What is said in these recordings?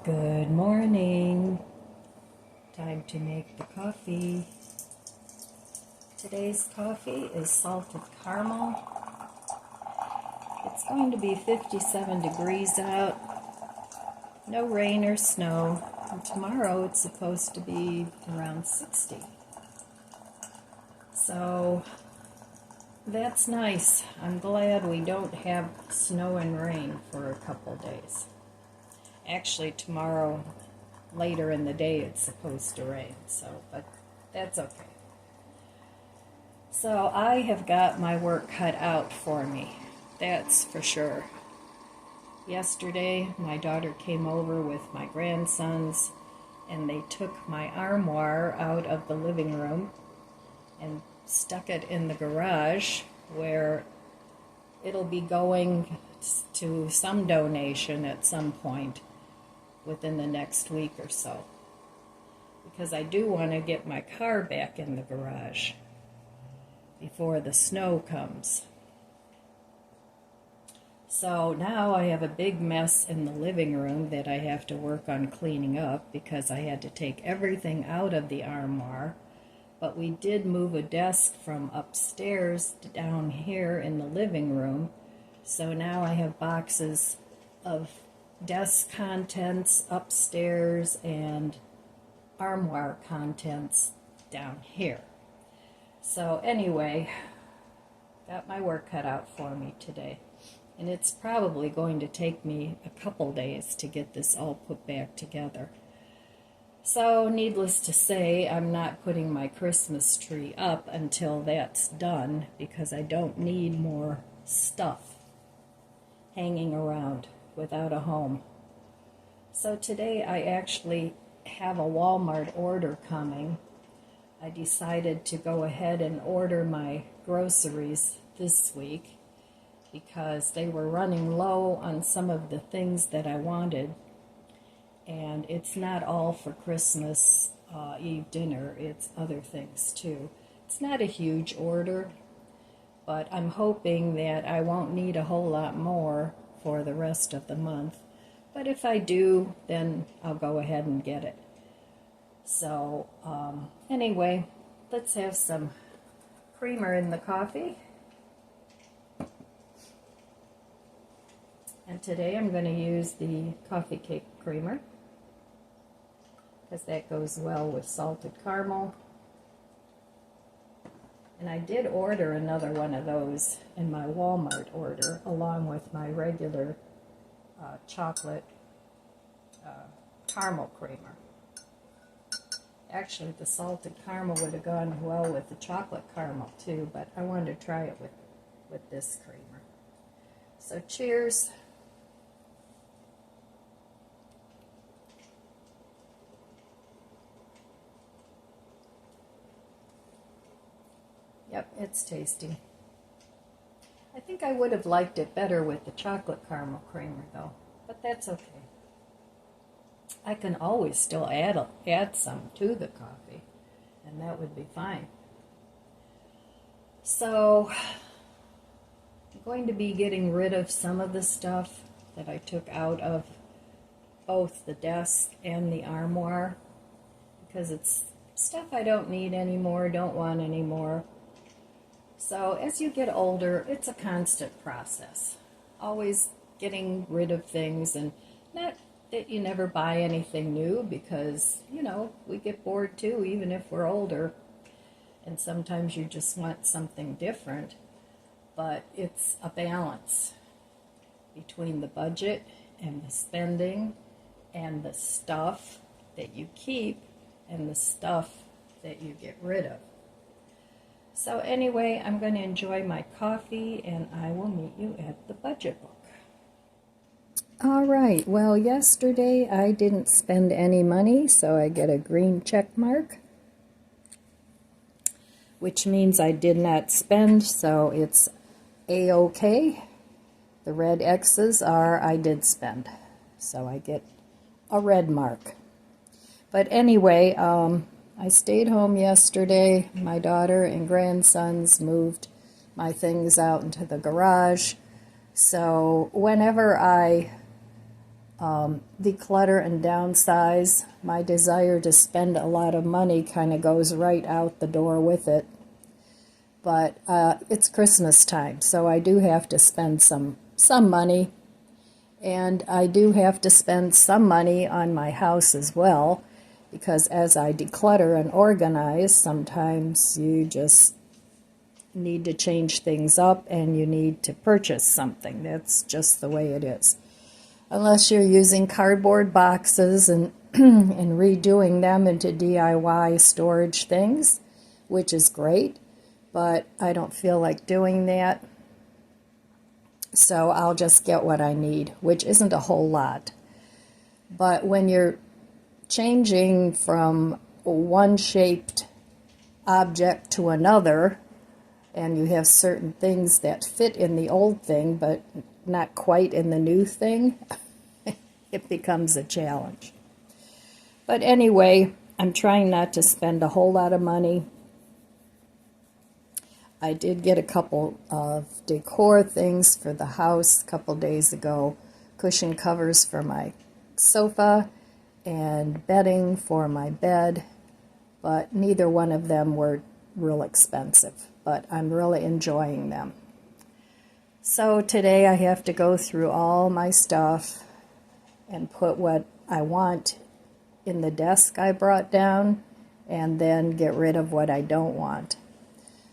Good morning. Time to make the coffee. Today's coffee is salted caramel. It's going to be 57 degrees out. No rain or snow. And tomorrow it's supposed to be around 60. So that's nice. I'm glad we don't have snow and rain for a couple days. Actually, tomorrow, later in the day, it's supposed to rain, but that's okay. So I have got my work cut out for me, that's for sure. Yesterday, my daughter came over with my grandsons, and they took my armoire out of the living room and stuck it in the garage, where it'll be going to some donation at some point within the next week or so, because I do want to get my car back in the garage before the snow comes. So now I have a big mess in the living room that I have to work on cleaning up, because I had to take everything out of the armoire. But we did move a desk from upstairs down here in the living room, so now I have boxes of desk contents upstairs and armoire contents down here. So anyway, got my work cut out for me today. And it's probably going to take me a couple days to get this all put back together. So needless to say, I'm not putting my Christmas tree up until that's done, because I don't need more stuff hanging around without a home. So today I actually have a Walmart order coming. I decided to go ahead and order my groceries this week because they were running low on some of the things that I wanted. And it's not all for Christmas Eve dinner, it's other things too. It's not a huge order, but I'm hoping that I won't need a whole lot more for the rest of the month. But if I do, then I'll go ahead and get it. So anyway, let's have some creamer in the coffee. And today I'm going to use the coffee cake creamer, because that goes well with salted caramel. And I did order another one of those in my Walmart order, along with my regular chocolate caramel creamer. Actually, the salted caramel would have gone well with the chocolate caramel too, but I wanted to try it with this creamer. So cheers. Yep, it's tasty. I think I would have liked it better with the chocolate caramel creamer though, but that's okay. I can always still add some to the coffee, and that would be fine. So I'm going to be getting rid of some of the stuff that I took out of both the desk and the armoire, because it's stuff I don't need anymore, don't want anymore. So as you get older, it's a constant process. Always getting rid of things, and not that you never buy anything new, because, you know, we get bored too, even if we're older. And sometimes you just want something different. But it's a balance between the budget and the spending and the stuff that you keep and the stuff that you get rid of. So anyway, I'm going to enjoy my coffee, and I will meet you at the budget book. All right, well, yesterday I didn't spend any money, so I get a green check mark, which means I did not spend, so it's A-OK. The red X's are I did spend, so I get a red mark. But anyway, I stayed home yesterday. My daughter and grandsons moved my things out into the garage. So whenever I declutter and downsize, my desire to spend a lot of money kind of goes right out the door with it. But it's Christmas time, so I do have to spend some money. And I do have to spend some money on my house as well, because as I declutter and organize, sometimes you just need to change things up and you need to purchase something. That's just the way it is. Unless you're using cardboard boxes and and redoing them into DIY storage things, which is great, but I don't feel like doing that. So I'll just get what I need, which isn't a whole lot. But when you're changing from one shaped object to another, and you have certain things that fit in the old thing but not quite in the new thing, it becomes a challenge. But anyway, I'm trying not to spend a whole lot of money. I did get a couple of decor things for the house a couple days ago. Cushion covers for my sofa and bedding for my bed. But neither one of them were real expensive. But I'm really enjoying them. So today I have to go through all my stuff and put what I want in the desk I brought down and then get rid of what I don't want.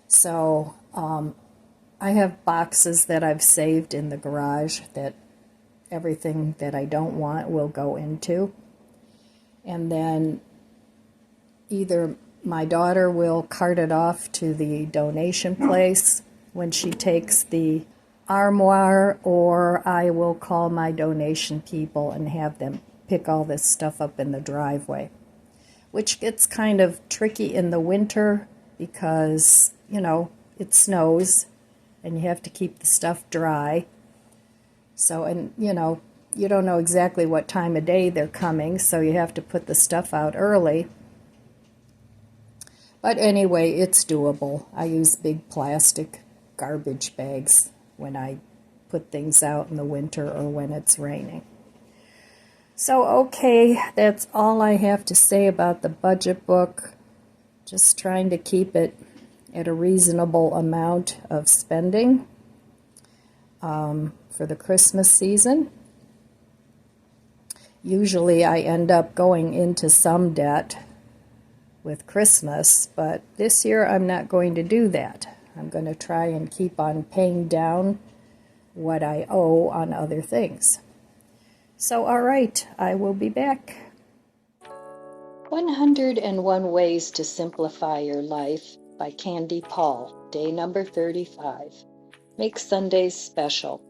So I have boxes that I've saved in the garage that everything that I don't want will go into. And then either my daughter will cart it off to the donation place when she takes the armoire, or I will call my donation people and have them pick all this stuff up in the driveway, which gets kind of tricky in the winter because, you know, it snows and you have to keep the stuff dry. So, and, you know, you don't know exactly what time of day they're coming, so you have to put the stuff out early. But anyway, it's doable. I use big plastic garbage bags when I put things out in the winter or when it's raining. So, okay, that's all I have to say about the budget book. Just trying to keep it at a reasonable amount of spending for the Christmas season. Usually I end up going into some debt with Christmas, but this year I'm not going to do that. I'm going to try and keep on paying down what I owe on other things. So, all right, I will be back. 101 Ways to Simplify Your Life by Candy Paul, day number 35. Make Sundays special.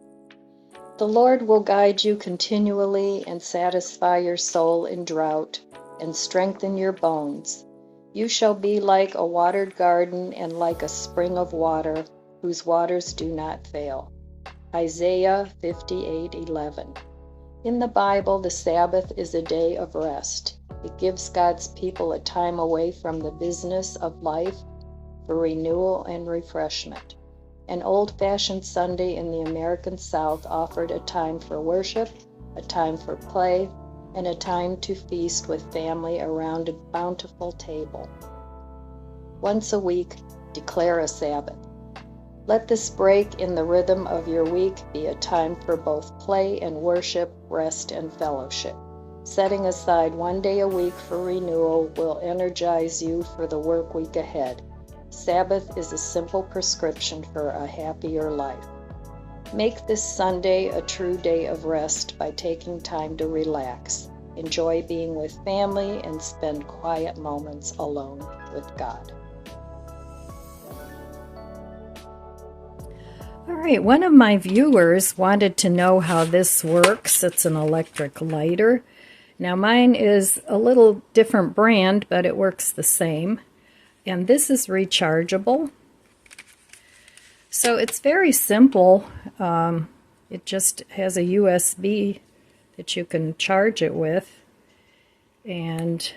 The Lord will guide you continually and satisfy your soul in drought and strengthen your bones. You shall be like a watered garden and like a spring of water whose waters do not fail. Isaiah 58:11. In the Bible, the Sabbath is a day of rest. It gives God's people a time away from the business of life for renewal and refreshment. An old-fashioned Sunday in the American South offered a time for worship, a time for play, and a time to feast with family around a bountiful table. Once a week, declare a Sabbath. Let this break in the rhythm of your week be a time for both play and worship, rest and fellowship. Setting aside one day a week for renewal will energize you for the work week ahead. Sabbath is a simple prescription for a happier life. Make this Sunday a true day of rest by taking time to relax. Enjoy being with family and spend quiet moments alone with God. All right, one of my viewers wanted to know how this works. It's an electric lighter. Now mine is a little different brand, but it works the same. And this is rechargeable. So it's very simple. It just has a USB that you can charge it with. And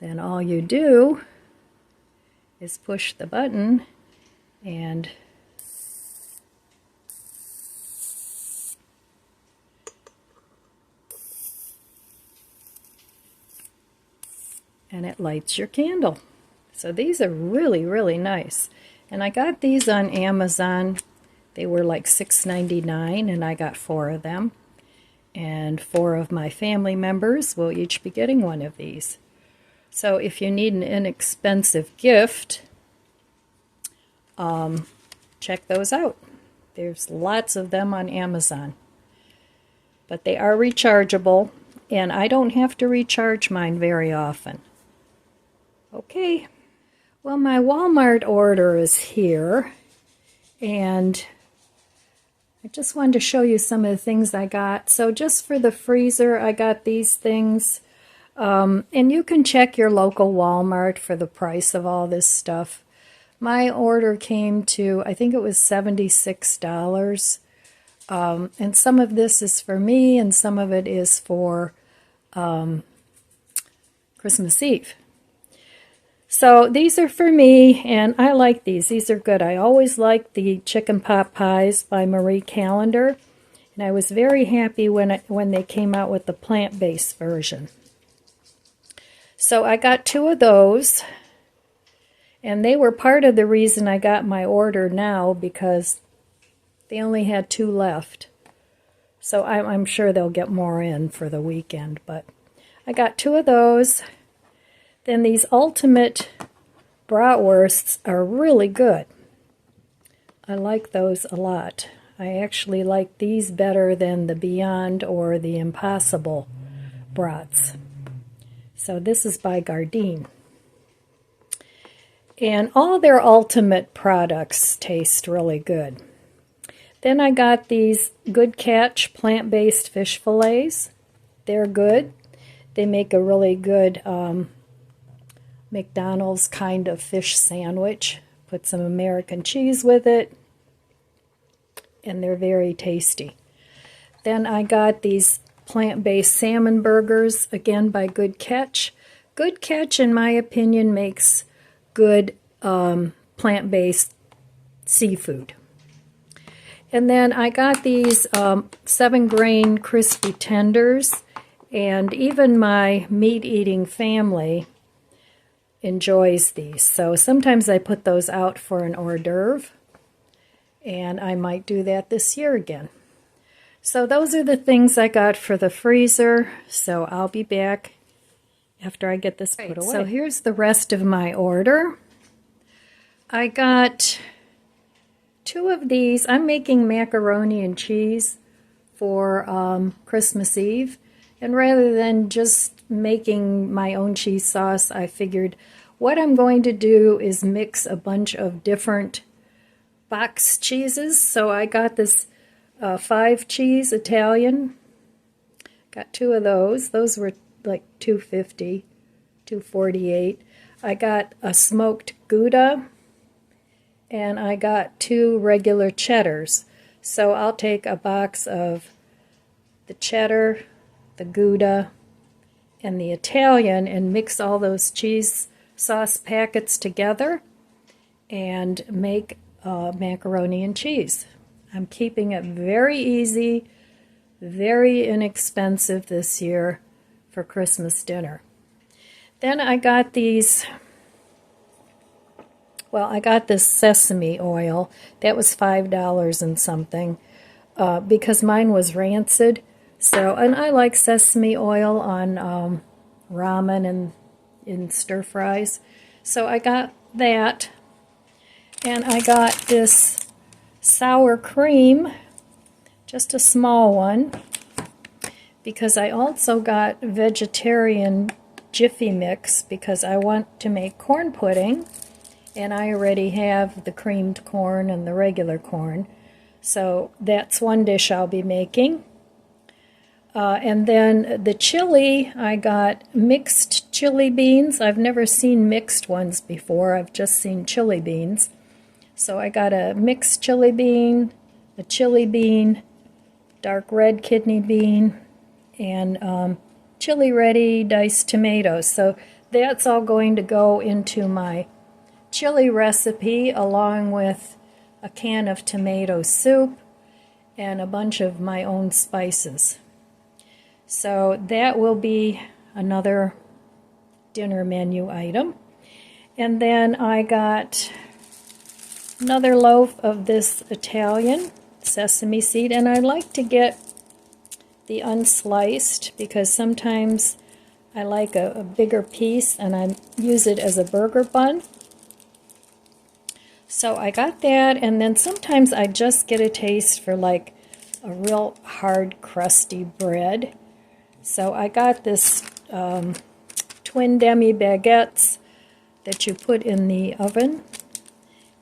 then all you do is push the button and and it lights your candle. So these are really, really nice. And I got these on Amazon. They were like $6.99, and I got 4 of them. And 4 of my family members will each be getting one of these. So if you need an inexpensive gift, check those out. There's lots of them on Amazon. But they are rechargeable, and I don't have to recharge mine very often. Okay. Well, my Walmart order is here, and I just wanted to show you some of the things I got. So just for the freezer, I got these things. And you can check your local Walmart for the price of all this stuff. My order came to, I think it was $76. And some of this is for me, and some of it is for Christmas Eve. So these are for me, and I like these. These are good. I always liked the chicken pot pies by Marie Callender, and I was very happy when they came out with the plant-based version. So I got 2 of those, and they were part of the reason I got my order now, because they only had 2 left. So I'm sure they'll get more in for the weekend, but I got 2 of those. Then these ultimate bratwursts are really good. I like those a lot. I actually like these better than the Beyond or the Impossible brats. So this is by Gardein. And all their ultimate products taste really good. Then I got these Good Catch plant-based fish fillets. They're good. They make a really good McDonald's kind of fish sandwich. Put some American cheese with it, and they're very tasty. Then I got these plant-based salmon burgers, again by Good Catch. Good Catch, in my opinion, makes good plant-based seafood. And then I got these 7-grain crispy tenders, and even my meat-eating family enjoys these. So sometimes I put those out for an hors d'oeuvre, and I might do that this year again. So those are the things I got for the freezer, so I'll be back after I get this put away. So here's the rest of my order. I got 2 of these. I'm making macaroni and cheese for Christmas Eve, and rather than just making my own cheese sauce, I figured what I'm going to do is mix a bunch of different box cheeses. So I got this 5-cheese Italian. Got 2 of those. Those were like $2.50, $2.48. I got a smoked Gouda, and I got 2 regular cheddars. So I'll take a box of the cheddar, the Gouda, and the Italian, and mix all those cheese sauce packets together and make macaroni and cheese. I'm keeping it very easy, very inexpensive this year for Christmas dinner. Then I got these, well, I got this sesame oil. That was $5 and something because mine was rancid. So, and I like sesame oil on ramen and in stir fries. So I got that. And I got this sour cream, just a small one, because I also got vegetarian Jiffy Mix because I want to make corn pudding, and I already have the creamed corn and the regular corn. So that's one dish I'll be making. And then the chili, I got mixed chili beans. I've never seen mixed ones before. I've just seen chili beans. So I got a mixed chili bean, a chili bean, dark red kidney bean, and chili ready diced tomatoes. So that's all going to go into my chili recipe along with a can of tomato soup and a bunch of my own spices. So that will be another dinner menu item. And then I got another loaf of this Italian sesame seed, and I like to get the unsliced because sometimes I like a bigger piece and I use it as a burger bun. So I got that, and then sometimes I just get a taste for like a real hard crusty bread. So I got this twin demi baguettes that you put in the oven,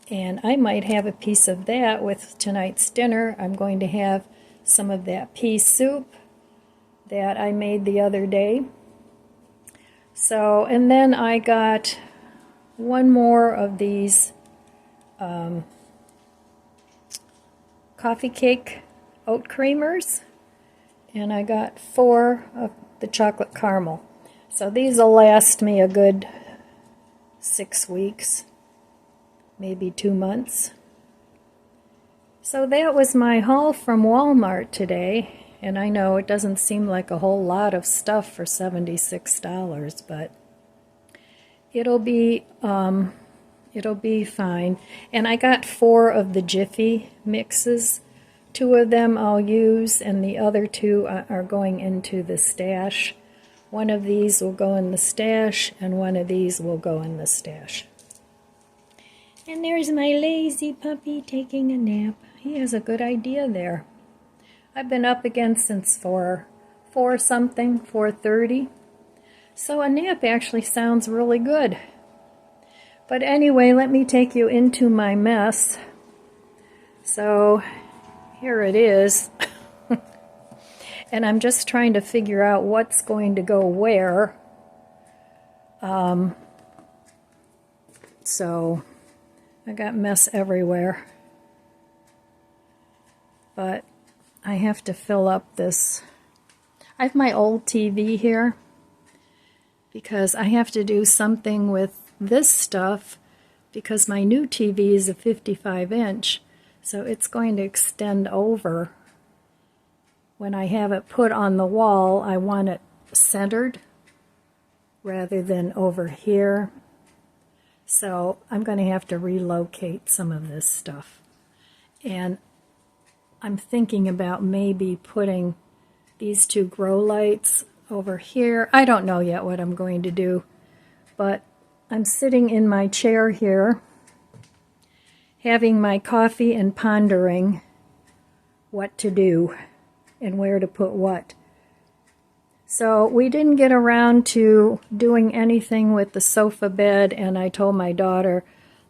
and I might have a piece of that with tonight's dinner. I'm going to have some of that pea soup that I made the other day. So, and then I got one more of these coffee cake oat creamers, and I got 4 of the chocolate caramel. So these will last me a good 6 weeks, maybe 2 months. So that was my haul from Walmart today, and I know it doesn't seem like a whole lot of stuff for $76, but it'll be fine. And I got 4 of the Jiffy mixes. 2 of them I'll use, and the other 2 are going into the stash. One of these will go in the stash, and one of these will go in the stash. And there's my lazy puppy taking a nap. He has a good idea there. I've been up again since 4:30. So a nap actually sounds really good. But anyway, let me take you into my mess. So here it is. And I'm just trying to figure out what's going to go where. So I got mess everywhere. But I have to fill up this. I have my old TV here because I have to do something with this stuff because my new TV is a 55-inch, so it's going to extend over. When I have it put on the wall, I want it centered rather than over here. So I'm going to have to relocate some of this stuff. And I'm thinking about maybe putting these 2 grow lights over here. I don't know yet what I'm going to do, but I'm sitting in my chair here, having my coffee and pondering what to do and where to put what. So we didn't get around to doing anything with the sofa bed, and I told my daughter,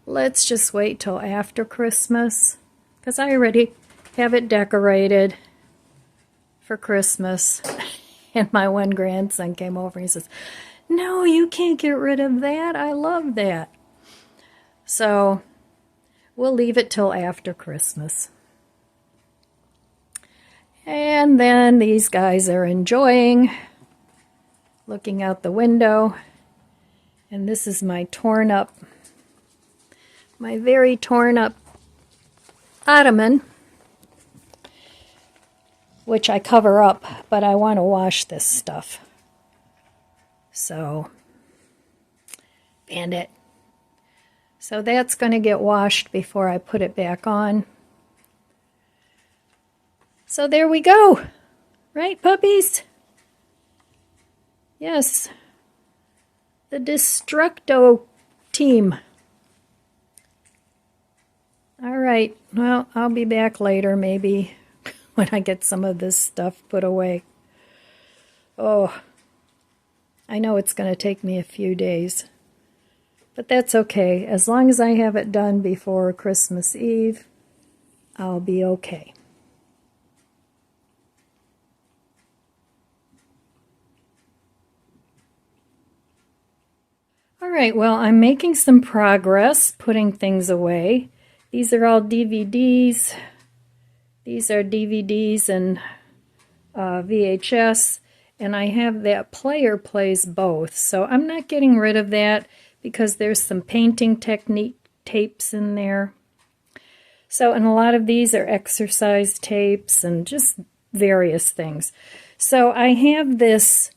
let's just wait till after Christmas, because I already have it decorated for Christmas. And my one grandson came over and he says, no, you can't get rid of that. I love that. So we'll leave it till after Christmas. And then these guys are enjoying looking out the window. And this is my very torn up ottoman, which I cover up, but I want to wash this stuff. So, Bandit. So that's going to get washed before I put it back on. So there we go. Right, puppies? Yes. The Destructo team. All right. Well, I'll be back later, maybe, when I get some of this stuff put away. Oh, I know it's going to take me a few days. But that's okay. As long as I have it done before Christmas Eve, I'll be okay. All right, well, I'm making some progress putting things away. These are all DVDs. These are DVDs and VHS, and I have that player plays both. So I'm not getting rid of that because there's some painting technique tapes in there. So, and a lot of these are exercise tapes and just various things. So I have this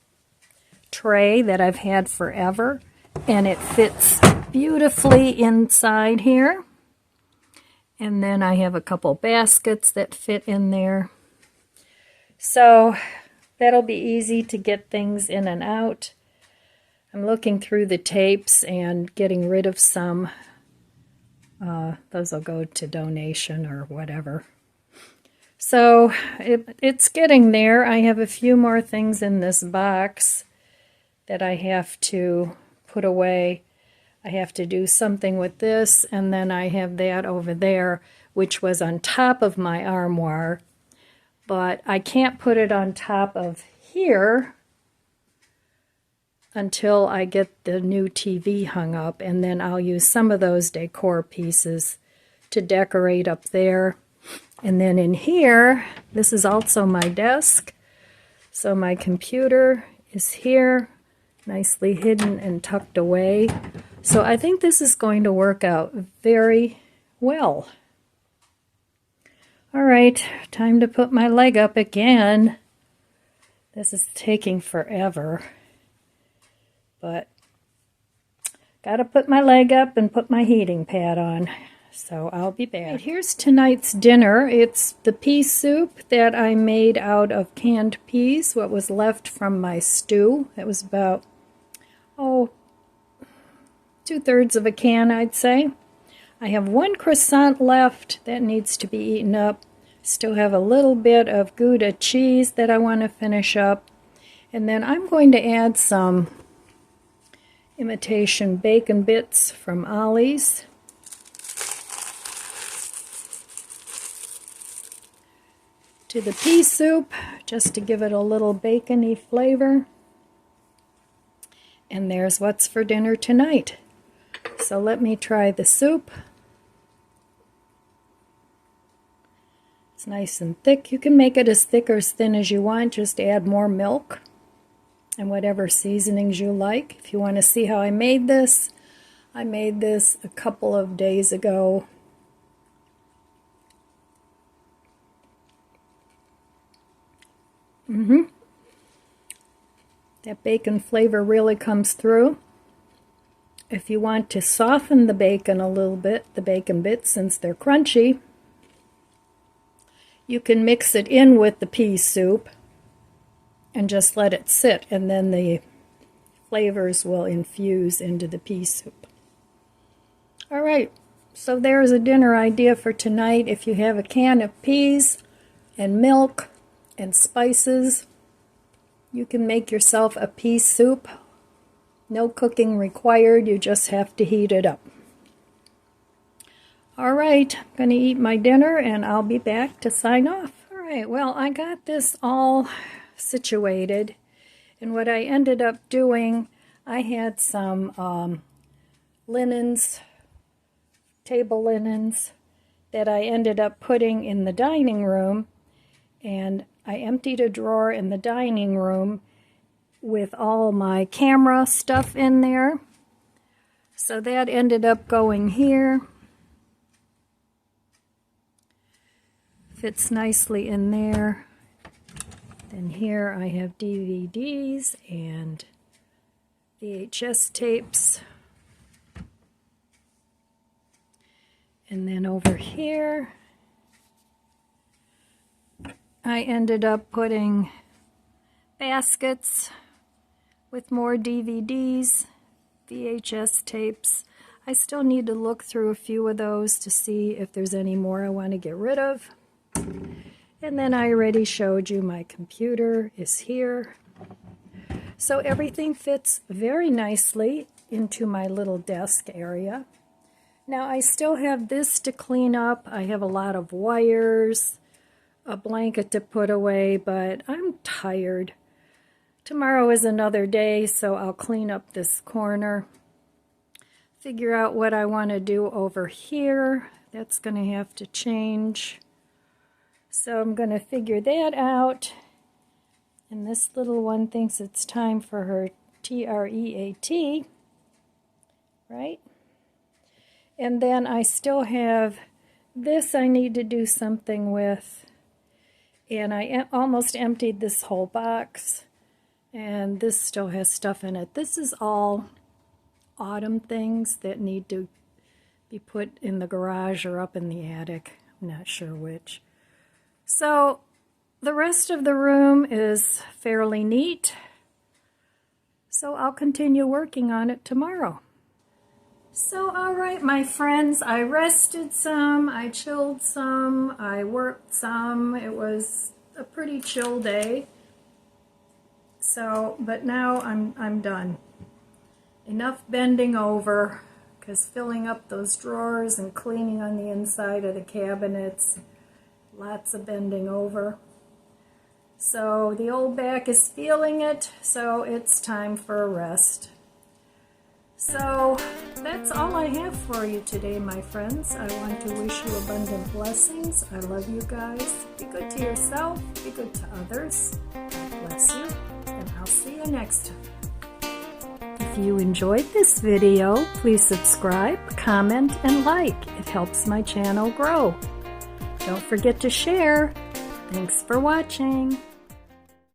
tray that I've had forever, and it fits beautifully inside here. And then I have a couple baskets that fit in there. So that'll be easy to get things in and out. I'm looking through the tapes and getting rid of some. Those will go to donation or whatever. So it's getting there. I have a few more things in this box that I have to put away. I have to do something with this, and then I have that over there, which was on top of my armoire. But I can't put it on top of here until I get the new TV hung up, and then I'll use some of those decor pieces to decorate up there. And then in here, this is also my desk. So my computer is here, nicely hidden and tucked away. So I think this is going to work out very well. All right, time to put my leg up again. This is taking forever, but gotta put my leg up and put my heating pad on. So I'll be back. Right, here's tonight's dinner. It's the pea soup that I made out of canned peas, what was left from my stew. It was about, 2/3 of a can, I'd say. I have one croissant left that needs to be eaten up. Still have a little bit of Gouda cheese that I want to finish up. And then I'm going to add some imitation bacon bits from Ollie's. To the pea soup, just to give it a little bacony flavor. And there's what's for dinner tonight. So let me try the soup. It's nice and thick. You can make it as thick or as thin as you want. Just add more milk and whatever seasonings you like. If you want to see how I made this a couple of days ago. That bacon flavor really comes through. If you want to soften the bacon a little bit, the bacon bits, since they're crunchy, you can mix it in with the pea soup and just let it sit, and then the flavors will infuse into the pea soup. All right, so there's a dinner idea for tonight. If you have a can of peas and milk and spices, you can make yourself a pea soup. No cooking required, you just have to heat it up. All right, I'm going to eat my dinner and I'll be back to sign off. All right, well, I got this all situated, and what I ended up doing, I had some linens, table linens, that I ended up putting in the dining room, and I emptied a drawer in the dining room with all my camera stuff in there. So that ended up going here. Fits nicely in there. Then here I have DVDs and VHS tapes. And then over here, I ended up putting baskets with more DVDs, VHS tapes. I still need to look through a few of those to see if there's any more I want to get rid of. And then I already showed you my computer is here. So everything fits very nicely into my little desk area. Now I still have this to clean up. I have a lot of wires, a blanket to put away, but I'm tired. Tomorrow is another day, so I'll clean up this corner. Figure out what I want to do over here. That's going to have to change. So I'm going to figure that out. And this little one thinks it's time for her TREAT, right? And then I still have this I need to do something with. And I almost emptied this whole box. And this still has stuff in it. This is all autumn things that need to be put in the garage or up in the attic. I'm not sure which. So the rest of the room is fairly neat. So I'll continue working on it tomorrow. So, all right, my friends, I rested some, I chilled some, I worked some. It was a pretty chill day. So, but now I'm done. Enough bending over, because filling up those drawers and cleaning on the inside of the cabinets, lots of bending over. So the old back is feeling it, so it's time for a rest. So that's all I have for you today, my friends. I want to wish you abundant blessings. I love you guys. Be good to yourself. Be good to others. God bless you. And I'll see you next time. If you enjoyed this video, please subscribe, comment, and like. It helps my channel grow. Don't forget to share. Thanks for watching.